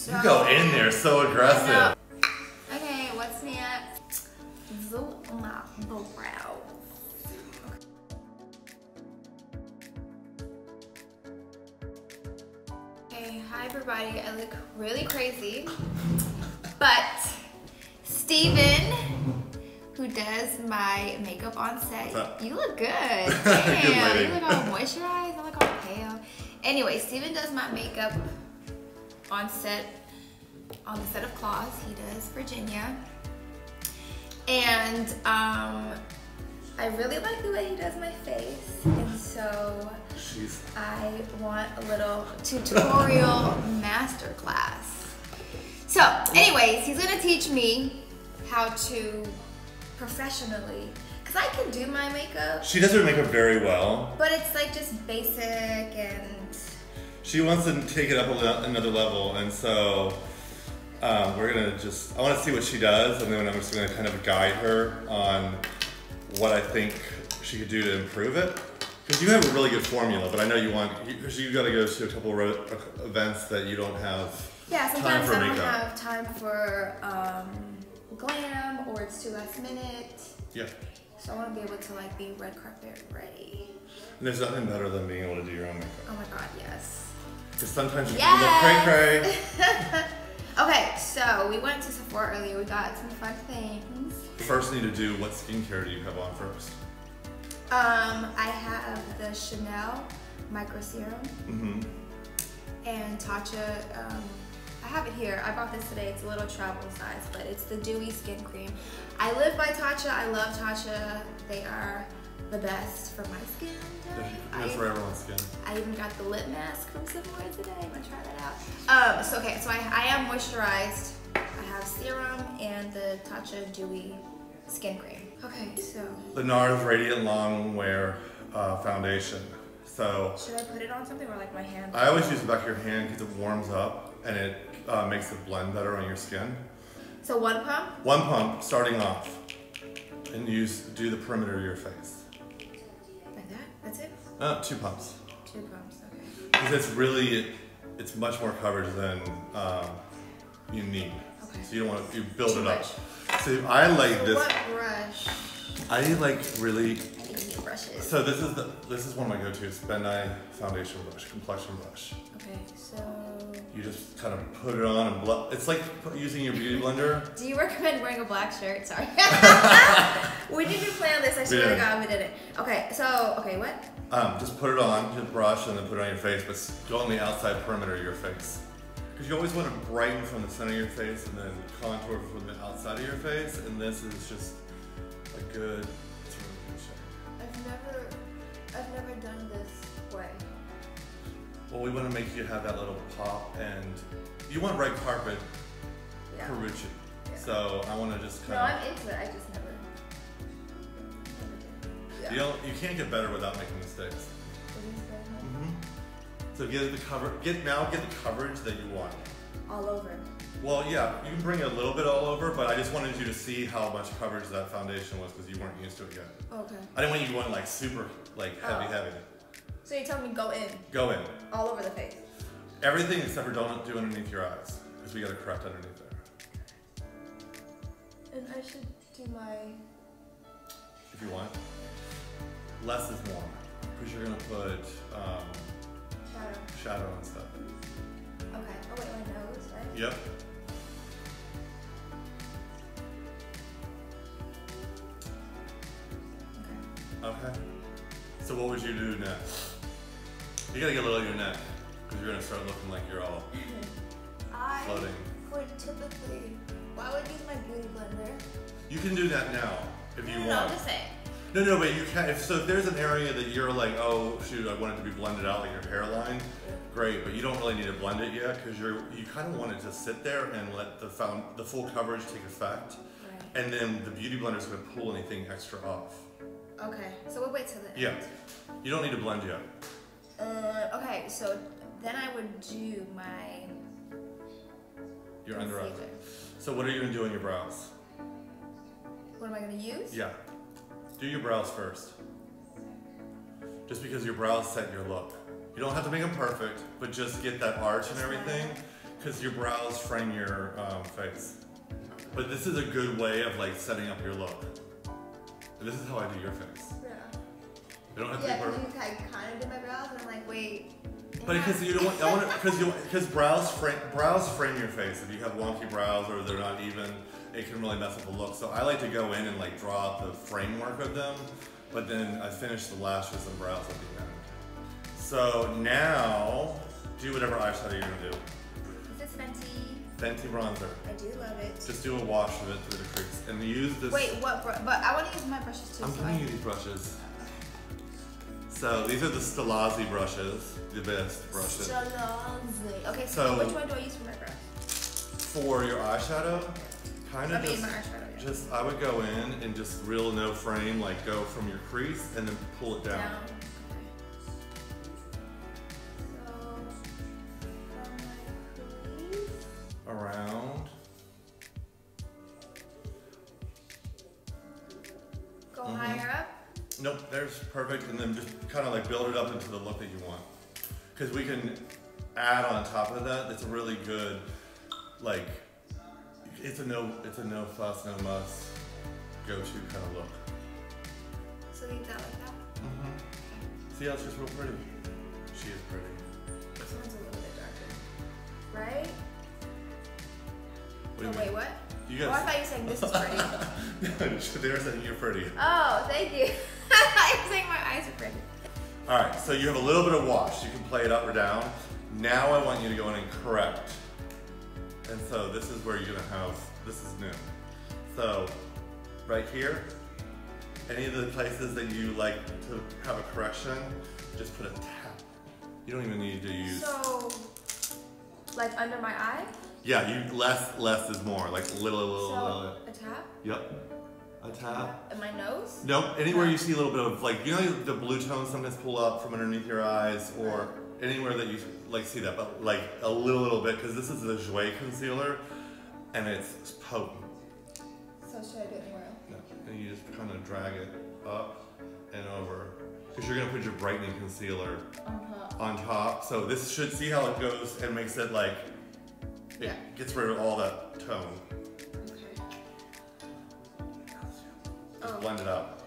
so... You go in there so aggressive. Okay, what's next? Zoom my brow. Okay, hi everybody. I look really crazy, but Steven, who does my makeup on set, you look good. Damn, you look all moisturized, I look all pale. Anyway, Steven does my makeup on set, on the set of Claws. He does Virginia. And I really like the way he does my face. And so I want a little tutorial masterclass. So anyways, he's gonna teach me how to professionally, because I can do my makeup. She does her makeup very well. But it's like just basic and... She wants to take it up another level, and so we're gonna I wanna see what she does, and then I'm just gonna kind of guide her on what I think she could do to improve it. Because you have a really good formula, but I know you gotta go to a couple of events that you don't have time for makeup. I don't have time for glam, or it's too last minute. Yeah. So I want to be able to like be red carpet ready. And there's nothing better than being able to do your own makeup. Oh my god, yes. Because sometimes you can look cray-cray. Okay, so we went to Sephora earlier. We got some fun things. First, need to do what skincare do you have on first? I have the Chanel Micro Serum. And Tatcha. I have it here. I bought this today. It's a little travel size, but it's the Dewy Skin Cream. I live by Tatcha. I love Tatcha. They are the best for my skin type. For everyone's skin. I even got the lip mask from Sephora today. I'm gonna try that out. So I am moisturized. I have serum and the Tatcha Dewy Skin Cream. Okay, so. The NARS Radiant Longwear Foundation. So. Should I put it on something or like my hand? I always use the back of your hand because it warms up and it makes it blend better on your skin. So one pump? One pump, starting off. And do the perimeter of your face. Like that? That's it? 2 pumps. 2 pumps, okay. Because it's much more coverage than you need. Okay. So you don't want to, build it up. Much. So I like this. What brush? I like really. I need brushes. So this is one of my go-tos, FENTY foundation brush, complexion brush. Okay, so. You just kind of put it on and it's like using your beauty blender. Do you recommend wearing a black shirt? Sorry. We didn't plan this. I swear to God we did it. Okay, so what? Just put it on, just brush, and then put it on your face, but go on the outside perimeter of your face. Because you always want to brighten from the center of your face and then contour from the outside of your face, and this is just a good, it's really good shape. I've never done this way. Well, we want to make you have that little pop, and you want red carpet, Karrueche. Yeah. So I want to just kind of. No, I'm into it. I just never did. Yeah. You can't get better without making mistakes. So get the coverage that you want. All over. Well, yeah, you can bring it a little bit all over, but I just wanted you to see how much coverage that foundation was because you weren't used to it yet. Okay. I didn't want you going like super, heavy. So you're telling me go in? Go in. All over the face? Everything except for don't do underneath your eyes because we got to correct underneath there. And I should do my... If you want. Less is more because you're going to put shadow and stuff. Okay. Oh wait, my nose, right? Yep. Okay. So what would you do next? You gotta get a little of your neck because you're gonna start looking like you're all floating. I would typically. Well, I would use my beauty blender. You can do that now if you want. No, I'm just saying. No, but you can. If there's an area that you're like, oh shoot, I want it to be blended out like your hairline. Great, but you don't really need to blend it yet because you kind of want it to sit there and let the full coverage take effect, right. And then the beauty blender is going to pull anything extra off. Okay, so we'll wait till the end. Yeah, you don't need to blend yet. Okay, so then I would do your under eye. So what are you going to do on your brows? What am I going to use? Yeah, do your brows first. Just because your brows set your look. You don't have to make them perfect, but just get that arch and everything. because your brows frame your face. But this is a good way of like setting up your look. And this is how I do your face. Yeah. You don't have to yeah, be perfect. because you kind of did my brows, and I'm like, wait. But because you don't want, I want because brows frame your face. If you have wonky brows or they're not even, it can really mess up the look. So I like to go in and like draw out the framework of them, but then I finish the lashes and brows at the end. So now, do whatever eyeshadow you're gonna do. Is this Fenty? Fenty bronzer. I do love it. Just do a wash of it through the crease and use this. Wait, what? But I want to use my brushes too. I'm giving you these brushes. So these are the STILAZZI brushes, the best brushes. STILAZZI. Okay, so which one do I use for my brush? For your eyeshadow, kind of my eyeshadow, yeah. just I would go in and just real no frame, like go from your crease and then pull it down. So from my crease around. Go higher up. Nope, there's perfect, and then just kind of like build it up into the look that you want. Because we can add on top of that. It's a really good, like, it's a no fuss, no muss, go-to kind of look. So leave that like that. Mm-hmm. See how it's just real pretty. She is pretty. This one's a little bit darker, right? Wait, what? You guys... Oh, I thought you were saying this is pretty. They were saying you're pretty. Oh, thank you. I thought you were saying my eyes are pretty. All right, so you have a little bit of wash. You can play it up or down. Now I want you to go in and correct. And so this is where you're gonna have, this is new. So right here, any of the places that you like to have a correction, just put a tap. You don't even need to use. So, like under my eye? Yeah, you less is more. Like little. A tap? Yep. A tap. In my nose? Nope. Anywhere you see a little bit of like, you know, the blue tones sometimes pull up from underneath your eyes, or anywhere that you like see that, but like a little bit, because this is the JOUER concealer, and it's potent. So should I do it anywhere else? No. And you just kind of drag it up and over, because you're gonna put your brightening concealer on top. So this should, see how it goes and makes it like, it gets rid of all that tone. Just blend it out.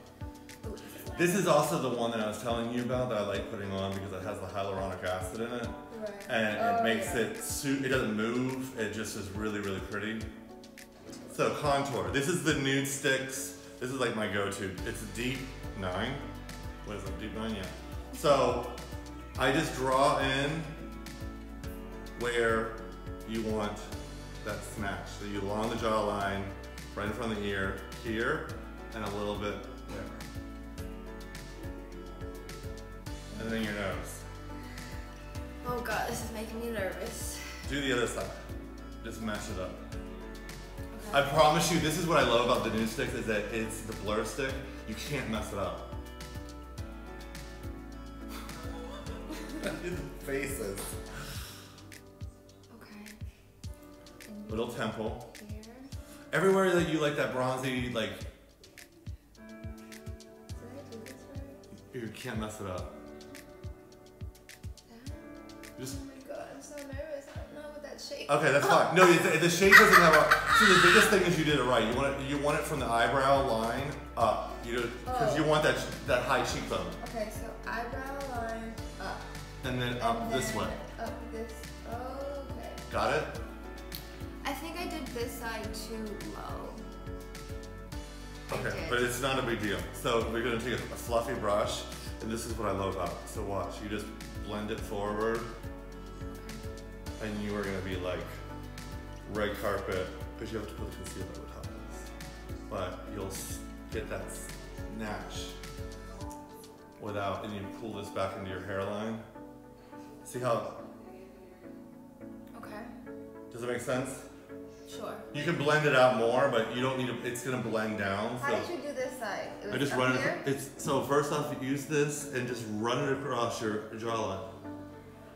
This is also the one that I was telling you about that I like putting on because it has the hyaluronic acid in it. Right. And it makes it doesn't move, it just is really, really pretty. So contour. This is the NUDESTIX. This is like my go-to. It's deep 9. What is it, deep 9? Yeah. So I just draw in where you want that snatch. So you along the jawline, right in front of the ear, here, and a little bit there. And then your nose. Oh god, this is making me nervous. Do the other side. Just match it up. Okay. I promise you, this is what I love about the NUDESTIX, is that it's the blur stick. You can't mess it up. Faces. Okay. Little temple. Here. Everywhere that you like that bronzy, like, Did I do this right? you can't mess it up. Just, oh my god, I'm so nervous. I don't know what that shape. okay, that's fine. No, the shape doesn't have a. See, the biggest thing is you did it right. You want it from the eyebrow line up. Because you want that high cheekbone. Okay, so eyebrow line up. And then up this way. Up this. Oh, okay. Got it? I think I did this side too low. Okay, but it's not a big deal. So we're gonna take a fluffy brush, and this is what I love about it. So watch, you just blend it forward, and you are gonna be like red carpet, because you have to put concealer on top of this. But you'll get that snatch without, and you pull this back into your hairline. See how? Okay. Does it make sense? Sure. You can blend it out more, but you don't need to, it's gonna blend down. How did you do this side? It was I just up run here? it, so first off, use this and just run it across your jawline.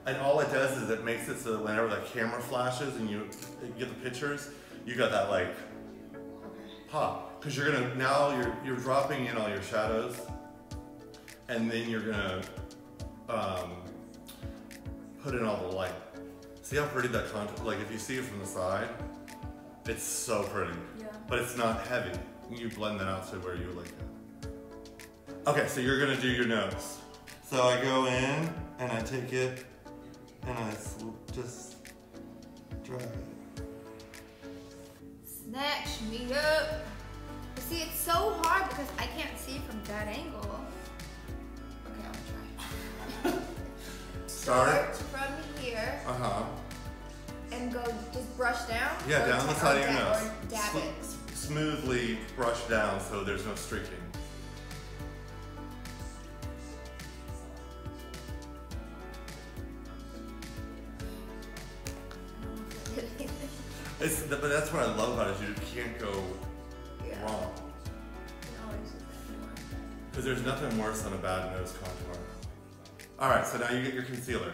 And all it does is it makes it so that whenever the camera flashes and you get the pictures, you got that like pop. Because you're gonna, now you're dropping in all your shadows, and then you're gonna put in all the light. See how pretty that contour, like if you see it from the side, it's so pretty. Yeah. But it's not heavy. You blend that out to where you like it. Okay, so you're gonna do your nose. So I go in and I take it and I just drag it. Snatch me up. But see, it's so hard because I can't see from that angle. Okay, I'll try. Start from here. And go just brush down. Yeah, down the side of your nose. Or dab it. Smoothly brush down so there's no streaking. But that's what I love about it, you can't go wrong. Because there's nothing worse than a bad nose contour. Alright, so now you get your concealer.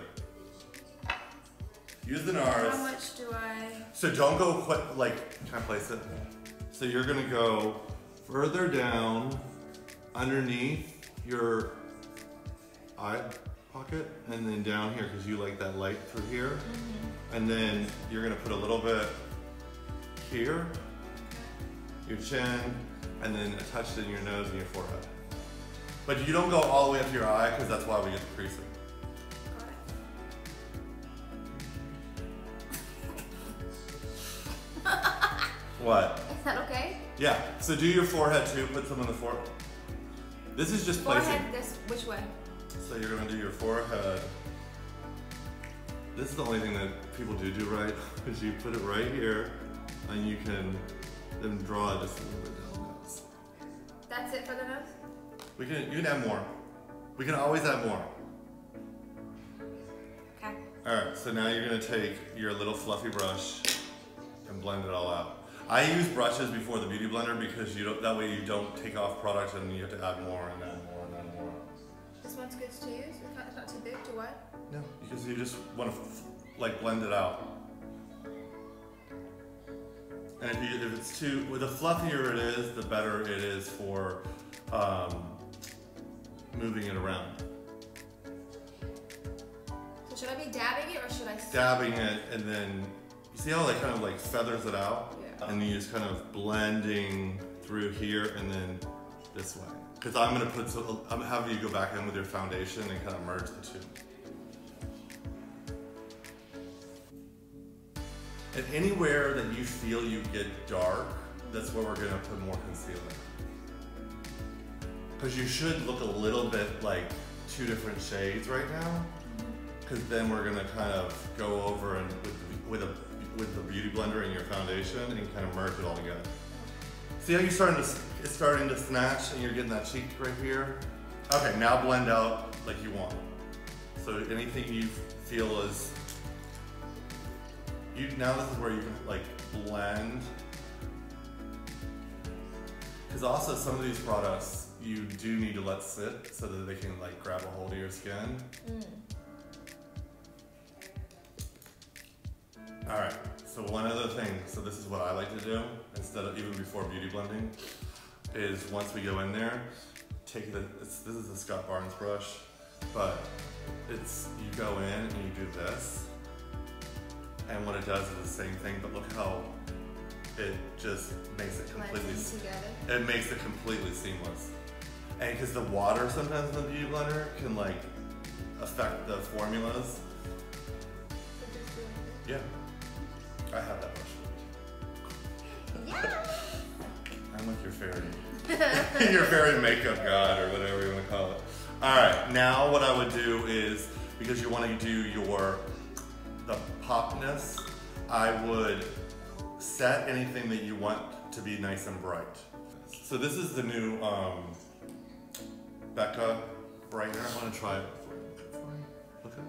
Use the NARS. How much do I? So don't go quite, like, can I place it? So you're gonna go further down underneath your eye pocket and then down here because you like that light through here. Mm-hmm. And then you're gonna put a little bit here, your chin, and then a touch in your nose and your forehead. But you don't go all the way up to your eye because that's why we get the creasing. What? Is that okay? Yeah, so do your forehead too, put some on the forehead. This is just placing. Forehead, this, which way? So you're gonna do your forehead. This is the only thing that people do right, is you put it right here, and you can then draw it just a little bit down the nose. That's it for the nose? You can add more. We can always add more. Okay. Alright, so now you're gonna take your little fluffy brush and blend it all out. I use brushes before the beauty blender because that way you don't take off product and you have to add more and add more and add more. This one's good to use? It's not too big to what? No, because you just want to like blend it out. And if it's too, the fluffier it is, the better it is for moving it around. So should I be dabbing it or should I? Dabbing it and then, you see how it kind of like feathers it out? Yeah. And then you just kind of blending through here and then this way. Because I'm having you go back in with your foundation and kind of merge the two. And anywhere that you feel you get dark, that's where we're gonna put more concealer. Because you should look a little bit like two different shades right now. Because then we're gonna kind of go over and with the beauty blender in your foundation and kind of merge it all together. See how it's starting to snatch and you're getting that cheek right here? Okay, now blend out like you want. So anything you feel is, now this is where you can like blend. Because also some of these products you do need to let sit so that they can like grab a hold of your skin. All right, so one other thing, so this is what I like to do, instead of even before beauty blending, is once we go in there, take this is the Scott Barnes brush, but you go in and you do this, and what it does is the same thing, but look how it just makes it completely, it makes it completely seamless. And because the water sometimes in the beauty blender can like affect the formulas. Yeah. I have that brush. Yeah. I'm like your fairy. Your fairy makeup god or whatever you want to call it. Alright, now what I would do is, because you want to do the popness, I would set anything that you want to be nice and bright. So this is the new Becca brightener. I want to try it before you look at it.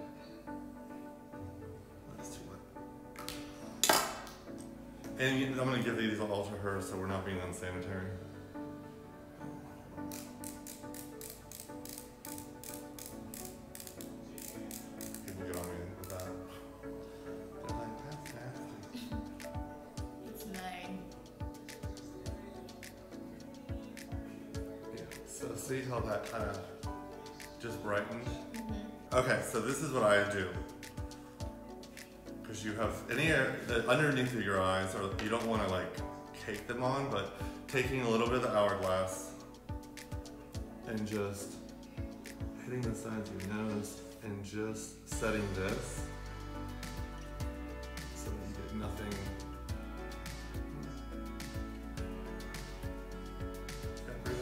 And I'm going to give these all to her so we're not being unsanitary. People get on me with that. They're like, that's nasty. It's mine. Yeah, so see how that kind of just brightened? Okay, so this is what I do. Because because you have any underneath of your eyes, or you don't want to like cake them on, but taking a little bit of the hourglass and just hitting the sides of your nose and just setting this so that you get nothing. Get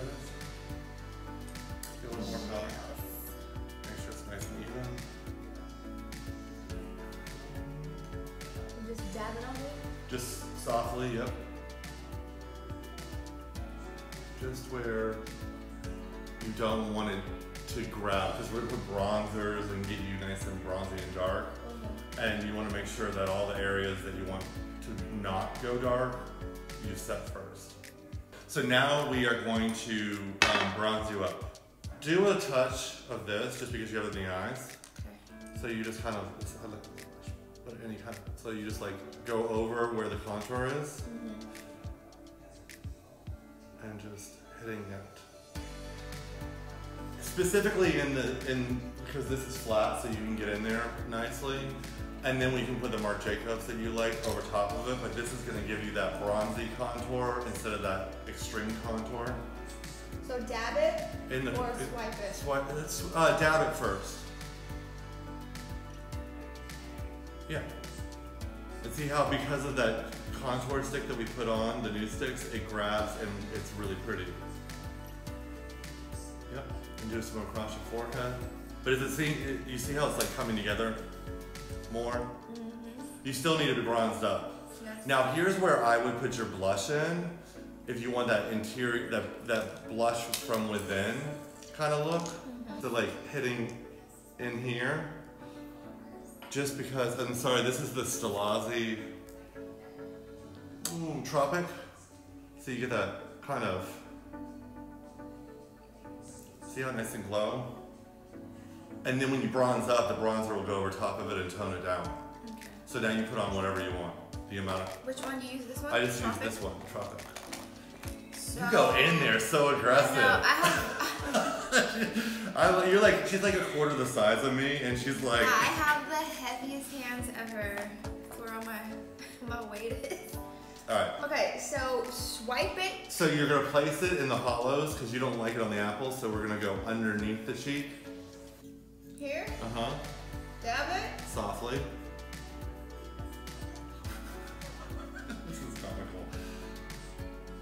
a little more color. Make sure it's nice and even. Just dab it on me? Just softly, yep. Just where you don't want it to grab, because we're put bronzers and get you nice and bronzy and dark. And you want to make sure that all the areas that you want to not go dark, you set first. So now we are going to bronze you up. Do a touch of this, just because you have it in the eyes. Okay. So you just kind of, so you just like go over where the contour is. And just hitting it. Specifically because this is flat, so you can get in there nicely. And then we can put the Marc Jacobs that you like over top of it, but this is gonna give you that bronzy contour instead of that extreme contour. So dab it or swipe it? Dab it first. Yeah. And see how because of that contour stick that we put on, the NUDESTIX, it grabs and it's really pretty. Yep, and do some across your forehead. But you see how it's like coming together more? You still need to be bronzed up. Yes. Now here's where I would put your blush in if you want that interior, that blush from within kind of look. So like hitting in here. Just because, I'm sorry, this is the STILAZZI Tropic. So you get that kind of, see how nice and glow? And then when you bronze up, the bronzer will go over top of it and tone it down. Okay. So now you put on whatever you want. The amount of. Which one do you use, this one? I just use this one, Tropic. So, you go in there so aggressive. No, you're like, she's like a quarter the size of me, and she's like. I have the heaviest hands ever for all my weight is. All right. Okay, so swipe it. So you're gonna place it in the hollows because you don't like it on the apple. So we're gonna go underneath the cheek. Here. Dab it. Softly. This is comical.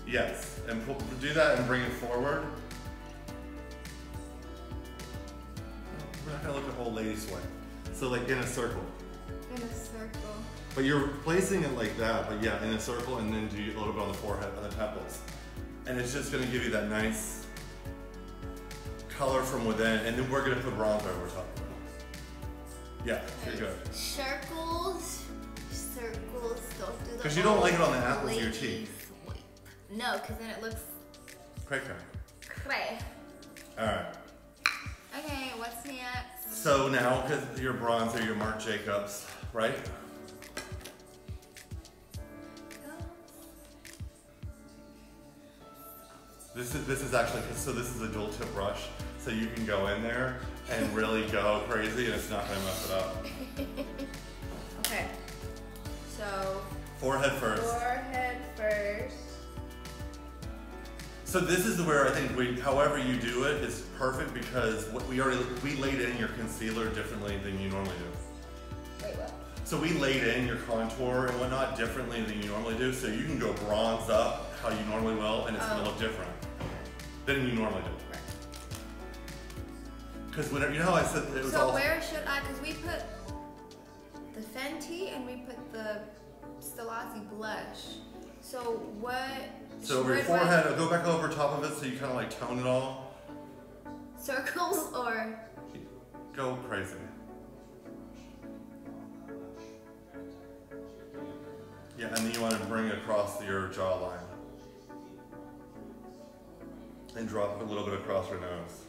Yes, and do that and bring it forward. We're not gonna look at old lady swipe. So like in a circle. In a circle. But you're placing it like that, but yeah, in a circle, and then do a little bit on the forehead, on the temples. And it's just gonna give you that nice color from within, and then we're gonna put bronzer over top of it. Yeah, you're good. Circles, don't do the because you don't like it on the apples of your cheek. Swipe. No, because then it looks... Cray. Alright. Okay, what's next? So now, because your bronzer, your Marc Jacobs, right? This is actually, so this is a dual tip brush, so you can go in there and really go crazy and it's not gonna mess it up. Okay, so. Forehead first. Forehead first. So this is where I think however you do it is perfect because we laid in your concealer differently than you normally do. Wait, what? So we laid in your contour and whatnot differently than you normally do, so you can go bronze up how you normally will and it's gonna look different than you normally do. Right. Because whenever, you know how I said it was so where should I, because we put the Fenty and we put the STILAZZI blush. So what? So over your forehead, go back over top of it so you kind of like tone it all. Circles or? Go crazy. Yeah, and then you want to bring it across your jawline. And drop a little bit across your nose.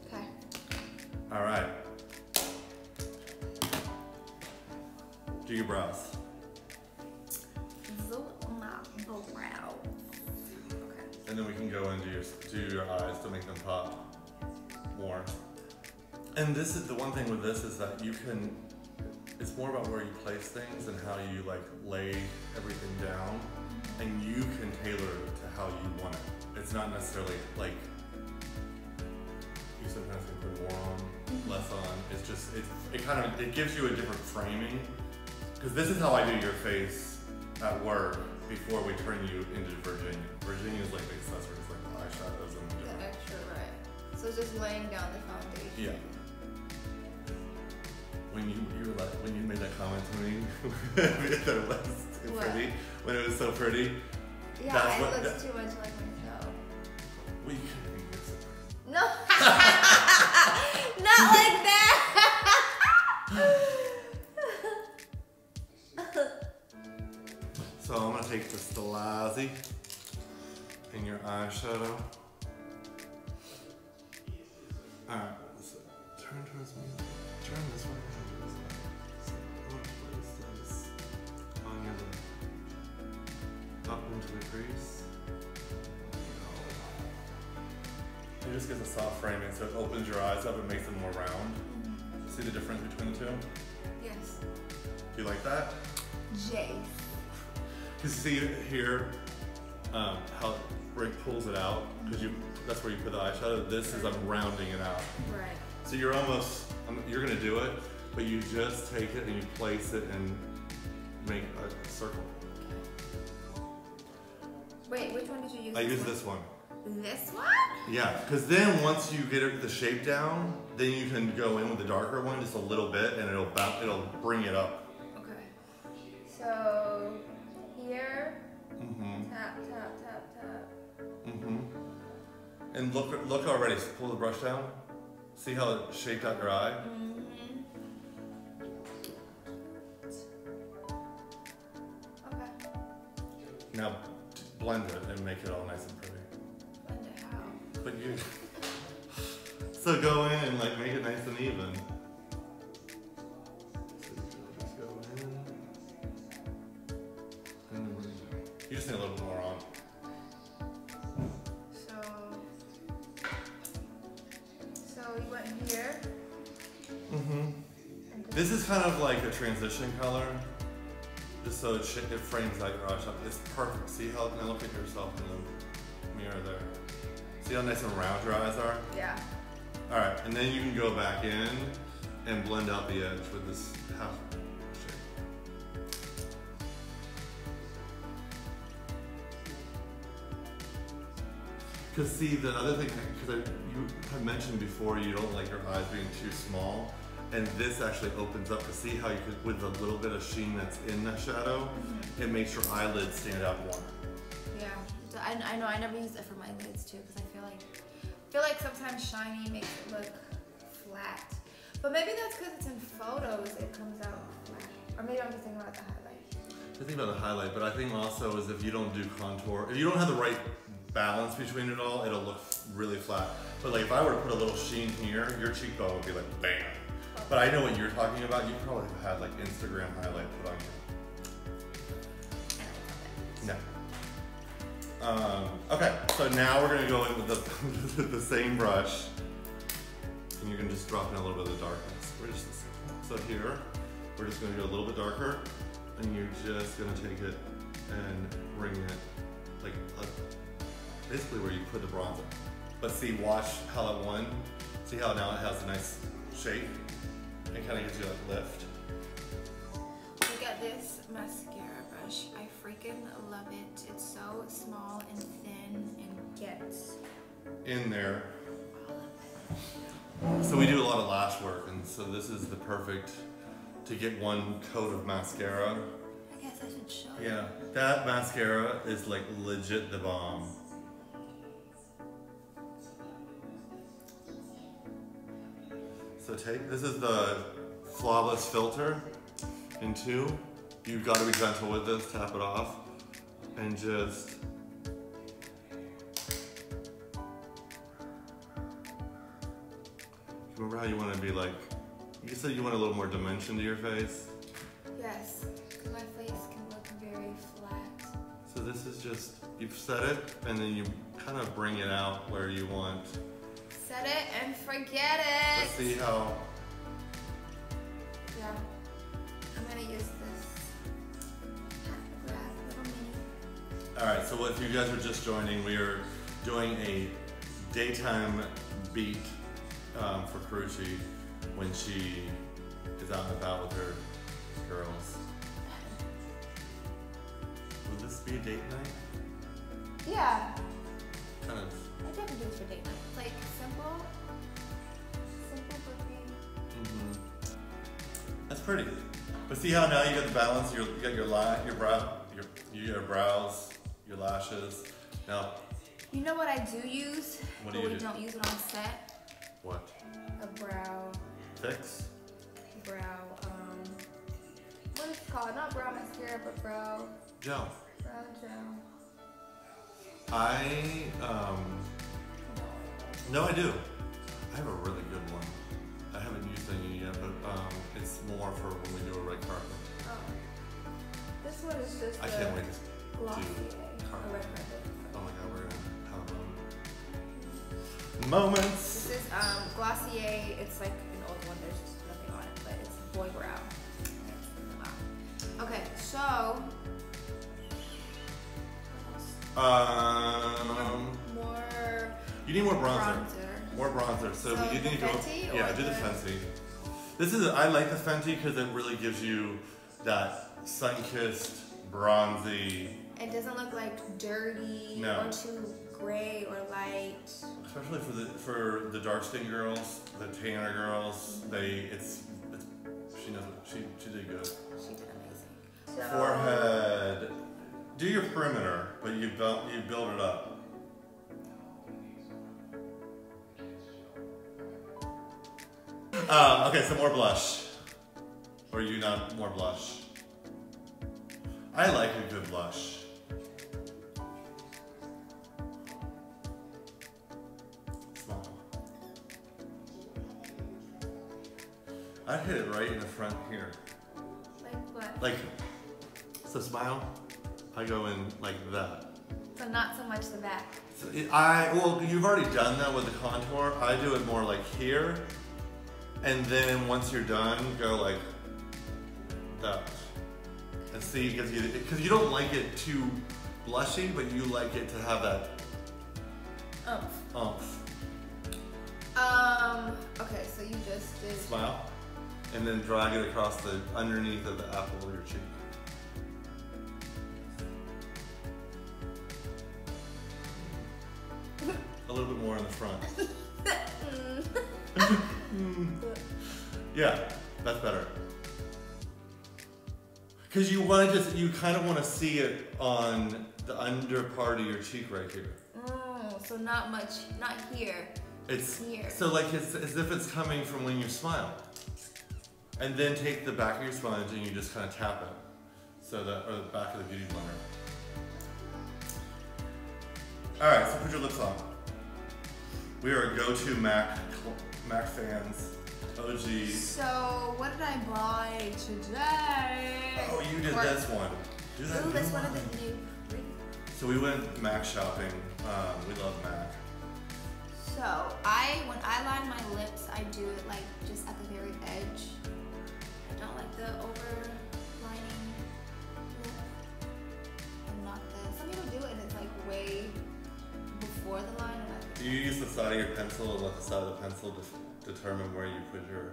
Okay. All right. Do your brows. Do my brows. Okay. And then we can go into do your eyes to make them pop. more. And this is the one thing with this is that you can, it's more about where you place things and how you like lay everything down, and you can tailor it to how you want it. It's not necessarily like you sometimes can put more on, less on. It's just, it gives you a different framing. Because this is how I do your face at work before we turn you into Virginia. Virginia is like the accessories, like the eyeshadows and the extra, right? So it's just laying down the foundation. Yeah. When you made that comment to me, that it was too pretty, when it was so pretty. Yeah, it looks too much like myself. Well, you couldn't be mixing. No, not like that. So I'm gonna take the STILAZZI in your eyeshadow. All right, so turn towards me. Turn this way. Up into the crease. It just gives a soft framing, so it opens your eyes up and makes them more round. See the difference between the two? Yes. Do you like that? Jace. You see here how Rick pulls it out, because that's where you put the eyeshadow. This is I'm rounding it out. Right. So you're gonna do it, but you just take it and you place it and make a circle. Wait, which one did you use? I used this one. This one? Yeah, because then once you get the shape down, then you can go in with the darker one just a little bit, and it'll bring it up. Okay. So here, tap, tap, tap, tap. And look already. Pull the brush down. See how it shaped out your eye? Okay. Now blend it and make it all nice and pretty. Blend it how? But you. So go in and like make it nice and even. Just go in. And you just need a little bit more on. So you went here. This is kind of like a transition color. Just so it frames out your eyeshadow. It's perfect. See how, now look at yourself in the mirror there. See how nice and round your eyes are? Yeah. All right, and then you can go back in and blend out the edge with this half shape. Because see, the other thing, because you had mentioned before you don't like your eyes being too small, and this actually opens up to see how you could, with a little bit of sheen that's in the shadow, it makes your eyelids stand out more. Yeah, so I know I never use it for my lids too, because I feel like sometimes shiny makes it look flat. But maybe that's because it's in photos, it comes out flat. Or maybe I'm just thinking about the highlight. I think about the highlight, but I think also is if you don't do contour, if you don't have the right balance between it all, it'll look really flat. But like if I were to put a little sheen here, your cheekbone would be like bam. But I know what you're talking about. You probably had like Instagram highlight put on you. No. Okay, so now we're gonna go in with the same brush, and you're gonna just drop in a little bit of the darkness. So here, we're just gonna go a little bit darker, and you're just gonna take it and bring it like basically where you put the bronzer. But see, watch how that one. See how now it has a nice shape. It kind of gives you like lift. Look at this mascara brush. I freaking love it. It's so small and thin and gets in there. So we do a lot of lash work, and so this is the perfect to get one coat of mascara. I guess I should show you. Yeah, that mascara is like legit the bomb. So this is the Flawless filter in 2. You've got to be gentle with this, tap it off, and just remember how you want to be like, you said you want a little more dimension to your face? Yes, because my face can look very flat. So this is just, you've set it, and then you kind of bring it out where you want. Set it and forget it. Let's see how. Yeah. I'm gonna use this little mini. Alright, so if you guys are just joining, we are doing a daytime beat for Karrueche when she is out and about with her girls. Will this be a date night? Yeah. Kind of. I definitely do this for date night. Like simple booking. That's pretty. But see how now you got the balance. You got your line, your brows, your lashes. Now. You know what I do use? What but do you we do? Don't use it on set. What? A brow. Fix? Brow. What is it called? Not brow mascara, but brow. Gel. Brow gel. No, I do. I have a really good one. I haven't used any yet, but it's more for when we do a red carpet. Oh. This one is just I can't wait to Glossier. do carpet. A red carpet. Oh my god, we're gonna have moments. This is Glossier. It's like an old one. There's just nothing on it, but it's boy brow. Okay, so. More. You need more bronzer. More bronzer. So you need to go. Yeah, do the FENTY. I like the FENTY because it really gives you that sun-kissed, bronzy. It doesn't look like dirty or too gray or light. Especially for the dark skin girls, the tanner girls. She knows what she did good. She did amazing. So, forehead. Do your perimeter, but you build it up. Okay, so more blush. Or you not more blush? I like a good blush. Smile. I'd hit it right in the front here. Like what? Like, so smile. I go in like that. So not so much the back. So well, you've already done that with the contour. I do it more like here. And then once you're done, go like that. And see, because you don't like it too blushy, but you like it to have that oomph. Okay, so you just did smile, and then drag it across the underneath of the apple of your cheek. A little bit more in the front. Yeah, that's better. Because you kind of want to see it on the under part of your cheek right here. Oh, so not much, not here. It's here. So like it's as if it's coming from when you smile. And then take the back of your sponge and you just kind of tap it. So that, or the back of the beauty blender. All right, so put your lips on. We are go-to MAC fans. OG. So what did I buy today? Oh, you did this one. Do that. Ooh, this one of the new. So we went MAC shopping. We love MAC. So when I line my lips, I do it like just at the very edge. I don't like the overlining lip. And not the. Some people do it and it's like way before the line. Do you use the side of your pencil or let the side of the pencil determine where you put your...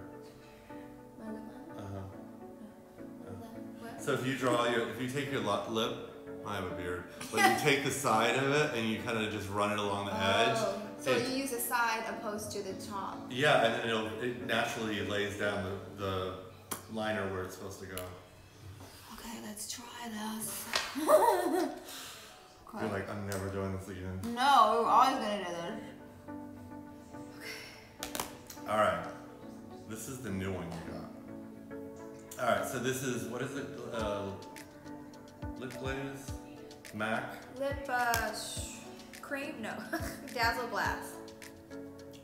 So if you take your lip, I have a beard, but you take the side of it and you kind of just run it along the edge. So you use the side opposed to the top. Yeah, and then it naturally lays down the liner where it's supposed to go. Okay, let's try this. You're like, I'm never doing this again. No, we're always gonna do this. All right, this is the new one you got. All right, so this is, what is it? Lip glaze? MAC? Lip cream? No. Dazzle Glass.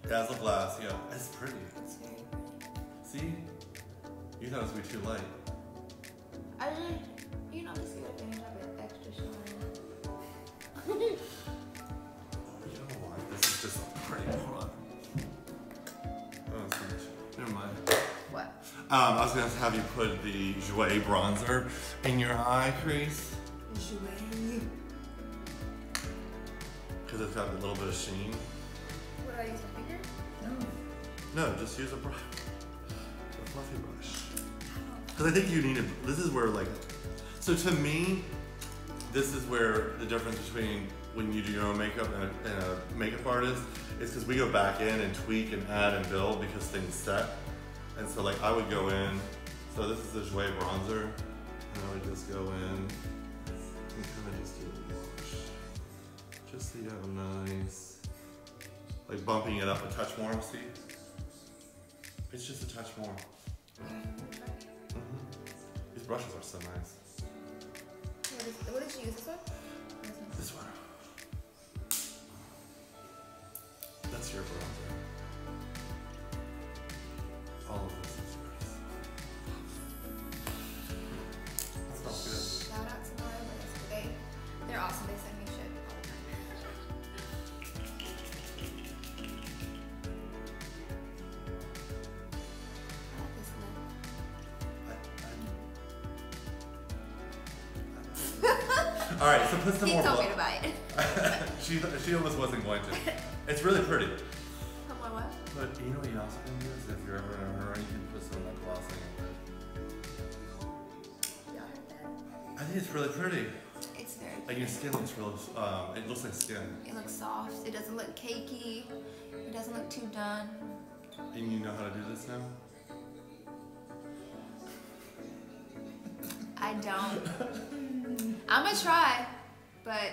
Dazzle Glass, yeah. It's pretty. It's very pretty. See? You thought it was gonna be too light. I didn't, just get a thing of it extra shine. You know what? This is just pretty. Hold on. I was gonna have you put the JOUER bronzer in your eye crease. JOUER. Because it's got a little bit of sheen. What do I use, my finger? No, just use a brush. A fluffy brush. Because I think you need this is where like, so to me, this is where the difference between when you do your own makeup and a makeup artist is because we go back in and tweak and add and build because things set. And so like I would go in, so this is the JOUER bronzer, and I would just go in and kind of just do a wash. Just so you have a nice, like bumping it up a touch more, see? It's just a touch more. These brushes are so nice. What did you use, this one? This one. That's your bronzer. All of this is yours. That smells good. Shout out to my artists. They're awesome. They send me shit all the time. I like this lip. All right, so put some more. He told me to buy it. she almost wasn't going to. It's really pretty. Put more what? But you know what you also can do is if you're ever in a hurry, you can put some lip gloss on your lid. Y'all heard that? I think it's really pretty. It's very Like pretty. your skin looks real. It looks like skin. It looks soft. It doesn't look cakey. It doesn't look too done. And you know how to do this now. I don't. I'm gonna try, but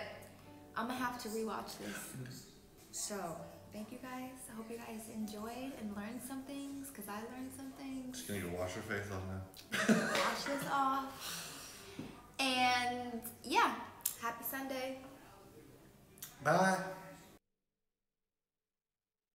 I'm gonna have to rewatch this. So, thank you guys. I hope you guys enjoyed and learned some things, because I learned some things. Just gonna go wash your face off now. Wash this off. And yeah, happy Sunday. Bye.